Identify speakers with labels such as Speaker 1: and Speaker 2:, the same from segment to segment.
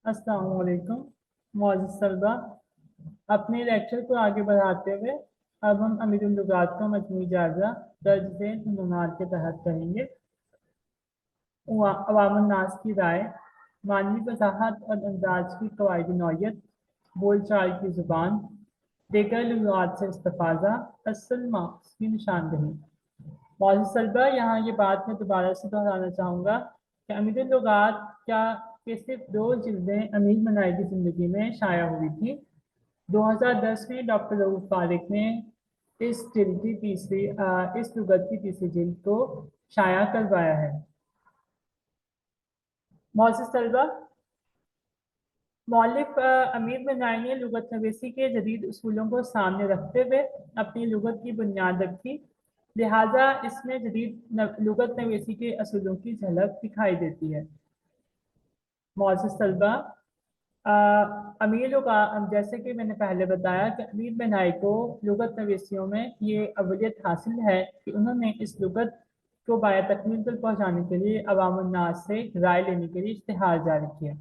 Speaker 1: अस्सलाम वालेकुम मुअज़्ज़ज़ तलबा। अपने लेक्चर को आगे बढ़ाते हुए अब हम अमीरुल लुगात का मजमूई जायजा दर्ज झेल उन्वान के तहत करेंगे। अवामुन नास की राय, मानवी वजाहत और अंदाज की कवायद नौयत, बोलचाल की जुबान, देगर लुगात से इस्तिफादा, असल मार्क्स की निशानदही। मुअज़्ज़ज़ तलबा, यहाँ ये बात मैं दोबारा से दोहराना चाहूँगा कि अमीरुल लुगात क्या कि सिर्फ 2 जिल्दें अमीर मनाई की ज़िंदगी में शाया हुई थी। 2010 में डॉक्टर रऊफ फारिक ने इस लुगत की तीसरी जिल्द को शाया करवाया है। मुअज़्ज़ज़ तलबा, मौलिफ अमीर बनाई ने लुगत नवीसी के जदीद उसूलों को सामने रखते हुए अपनी लुगत की बुनियाद रखी, लिहाजा इसमें जदीद लुगत नवीसी के असूलों की झलक दिखाई देती है। मुअज़्ज़ज़ तलबा, अमीर लोग जैसे कि मैंने पहले बताया कि अमीर बनाई को लुगत नवीसियों में ये अवलियत हासिल है कि उन्होंने इस लुगत को बाया तकमील तक पहुँचाने के लिए अवामुन नास से राय लेने के लिए इश्तिहार जारी किया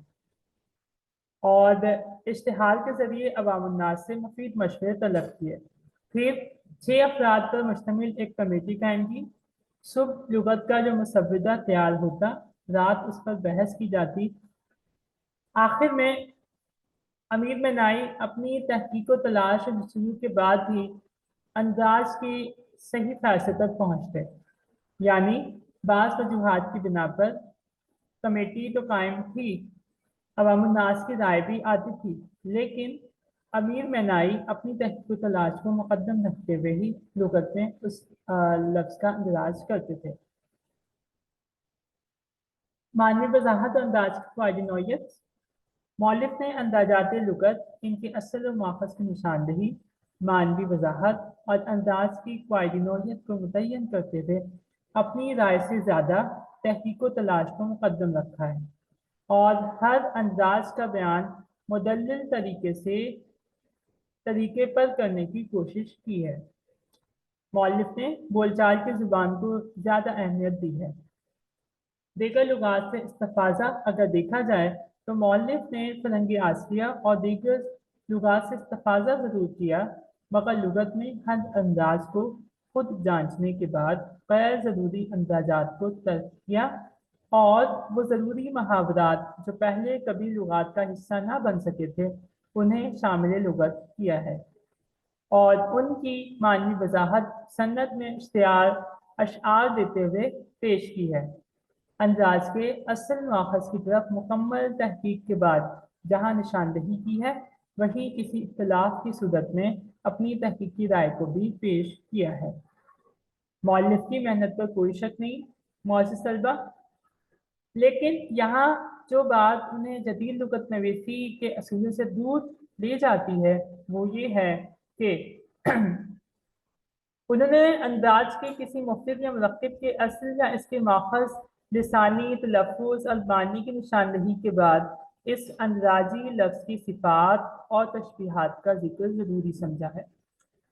Speaker 1: और इश्तिहार के जरिए अवामुन नास से मुफीद मशवरे तलब किए। फिर 6 अफराद पर मुश्तमिल एक कमेटी कायम की। सुबह लुगत का जो मुसव्वदा तैयार होता, रात उस पर बहस की जाती। आखिर में अमीर मनाई अपनी तहकीक व तलाश और जस्तजू के बाद ही अंदाज की सही फैसले तक पहुँचते, यानी बाज़ वजूहात की बिना पर कमेटी तो कायम थी, अवामुन्नास की राय भी आती थी, लेकिन अमीर मनाई अपनी तहकीक व तलाश को मुकद्दम रखते हुए ही लुगत में उस लफ्ज़ का अंदाज करते थे। मानवी वजाहत और अंदाज की फ़ायदी नौयत, मौलिफ ने अंदाजात लुगत, इनके असल व माखज़ की निशानदही, मानवी वजाहत और अंदाज की क़वायदी नौयत को मुतय्यन करते हुए अपनी राय से ज़्यादा तहकीक व तलाश को मुकद्दम रखा है और हर अंदाज का बयान मुदल्लिल तरीके पर करने की कोशिश की है। मौलिफ ने बोलचाल की ज़ुबान को ज़्यादा अहमियत दी है। दीगर लुगात से इस्तिफादा अगर देखा जाए तो मौलिफ ने फरंगी आसिया और दीगर लुगात से इस्तिफादा ज़रूर किया, मगर लुगत में हर अंदाज को खुद जांचने के बाद गैर ज़रूरी अंदाजात को तर्क किया और वो ज़रूरी मुहावरात जो पहले कभी लुगात का हिस्सा ना बन सके थे उन्हें शामिल लुगत किया है और उनकी मानवी वजाहत सन्नत में इश्तिहार अशआर देते हुए पेश की है। अंदाज के असल माखज़ की तरफ मुकम्मल तहकीक के बाद जहाँ निशानदही की है, वहीं किसी इख्तिलाफ की सूरत में अपनी तहकीकी राय को भी पेश किया है। मौलिफ की मेहनत पर कोई शक नहीं मुअज़्ज़ज़ तलबा, लेकिन यहाँ जो बात उन्हें जदीद लुगत नवीसी के असूलों से दूर ले जाती है वो ये है कि उन्होंने अंदाज के किसी मुख्तलिफ या मुरक्किब के असल या इसके माखज़ लिसानी तलफ़्फ़ुज़ अल्बानी की निशानदही के बाद इस अंदाजी लफ्ज़ की सिफ़ात और तशबीहात का जिक्र ज़रूरी समझा है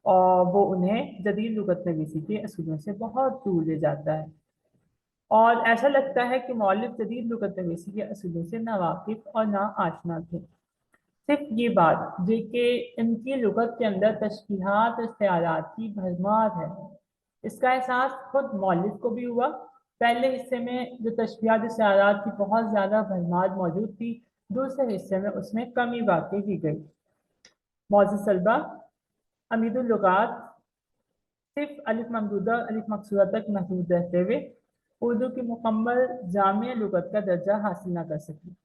Speaker 1: और वो उन्हें जदीद लुगत नवीसी के असूलों से बहुत दूर ले जाता है और ऐसा लगता है कि मौलिफ जदीद लुगत नवीसी के असूलों से नावाकिफ और ना आशना थे। सिर्फ ये बात जे कि इनकी लुगत के अंदर तशबीहात और इख्तियारात की भरमार है, इसका एहसास खुद मौलिफ को भी हुआ। पहले हिस्से में जो तशबीहात इख्तियारात की बहुत ज़्यादा भरमार मौजूद थी, दूसरे हिस्से में उसमें कमी वाक़ई की गई। मुअज़्ज़ज़ तलबा, अमीरुल लुगात सिर्फ अलिफ ममदूदा अलिफ मकसूरा तक महदूद रहते हुए उर्दू की मुकम्मल जामिया लुगत का दर्जा हासिल न कर सकी,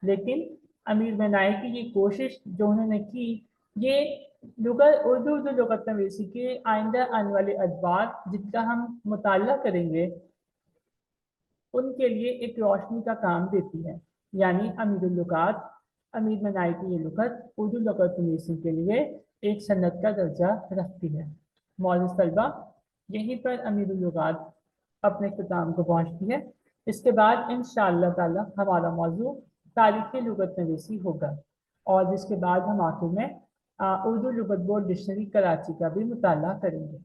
Speaker 1: लेकिन अमीर बनाई की ये कोशिश जो उन्होंने की, ये उर्दू लुगत नवीसी के आइंदा आने वाले अदवार जिनका हम मुताला करेंगे उनके लिए एक रोशनी का काम देती है। यानी अमीरुल लुगात, अमीर बनाई की ये लुगत उर्दू लुगत नवीसी के लिए एक सन्नत का दर्जा रखती है। मुअज़्ज़ज़ तलबा, यहीं पर अमीरुल लुगात अपने इख्तिताम को पहुँचती है। इसके बाद इंशाअल्लाह ताला हमारा मौजू तारीख़ी लुगत नवीसी होगा और जिसके बाद हम आखिर में उर्दू लुगत बोर्ड डिक्शनरी कराची का भी मुताला करेंगे।